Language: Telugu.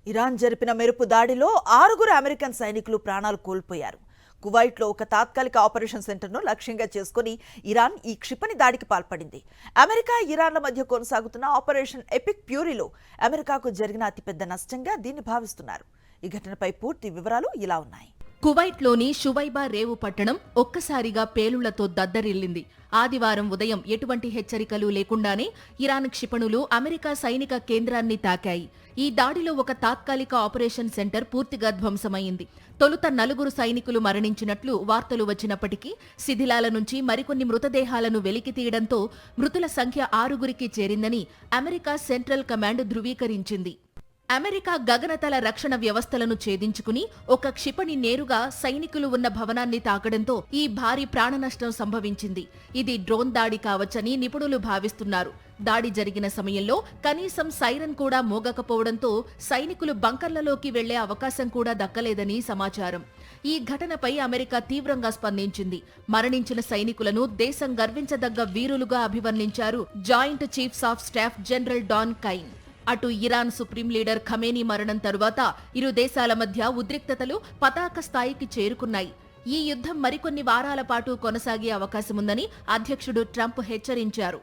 ఇరాన్ జరిపిన మెరుపు దాడిలో 6 అమెరికన్ సైనికులు ప్రాణాలు కోల్పోయారు. కువైట్లో ఒక తాత్కాలిక ఆపరేషన్ సెంటర్ను లక్ష్యంగా చేసుకుని ఇరాన్ ఈ క్షిపణి దాడికి పాల్పడింది. అమెరికా, ఇరాన్ల మధ్య కొనసాగుతున్న ఆపరేషన్ ఎపిక్ ఫ్యూరీలో అమెరికాకు జరిగిన అతిపెద్ద నష్టంగా దీన్ని భావిస్తున్నారు. ఈ ఘటనపై పూర్తి వివరాలు ఇలా ఉన్నాయి. కువైట్లోని షువైబా రేవు పట్టణం ఒక్కసారిగా పేలుళ్లతో దద్దరిల్లింది. ఆదివారం ఉదయం ఎటువంటి హెచ్చరికలు లేకుండానే ఇరాన్ క్షిపణులు అమెరికా సైనిక కేంద్రాన్ని తాకాయి. ఈ దాడిలో ఒక తాత్కాలిక ఆపరేషన్ సెంటర్ పూర్తిగా ధ్వంసమైంది. తొలుత 4 సైనికులు మరణించినట్లు వార్తలు వచ్చినప్పటికీ శిథిలాల నుంచి మరికొన్ని మృతదేహాలను వెలికితీయడంతో మృతుల సంఖ్య 6కి చేరిందని అమెరికా సెంట్రల్ కమాండ్ ధృవీకరించింది. అమెరికా గగనతల రక్షణ వ్యవస్థలను ఛేదించుకుని ఒక క్షిపణి నేరుగా సైనికులు ఉన్న భవనాన్ని తాకడంతో ఈ భారీ ప్రాణనష్టం సంభవించింది. ఇది డ్రోన్ దాడి కావచ్చని నిపుణులు భావిస్తున్నారు. దాడి జరిగిన సమయంలో కనీసం సైరన్ కూడా మోగకపోవడంతో సైనికులు బంకర్లలోకి వెళ్లే అవకాశం కూడా దక్కలేదని సమాచారం. ఈ ఘటనపై అమెరికా తీవ్రంగా స్పందించింది. మరణించిన సైనికులను దేశం గర్వించదగ్గ వీరులుగా అభివర్ణించారు Joint Chiefs of Staff General Dan Caine. అటు ఇరాన్ సుప్రీం లీడర్ ఖమేనీ మరణం తరువాత ఇరు దేశాల మధ్య ఉద్రిక్తతలు పతాక స్థాయికి చేరుకున్నాయి. ఈ యుద్ధం మరికొన్ని వారాల పాటు కొనసాగే అవకాశముందని అధ్యక్షుడు ట్రంప్ హెచ్చరించారు.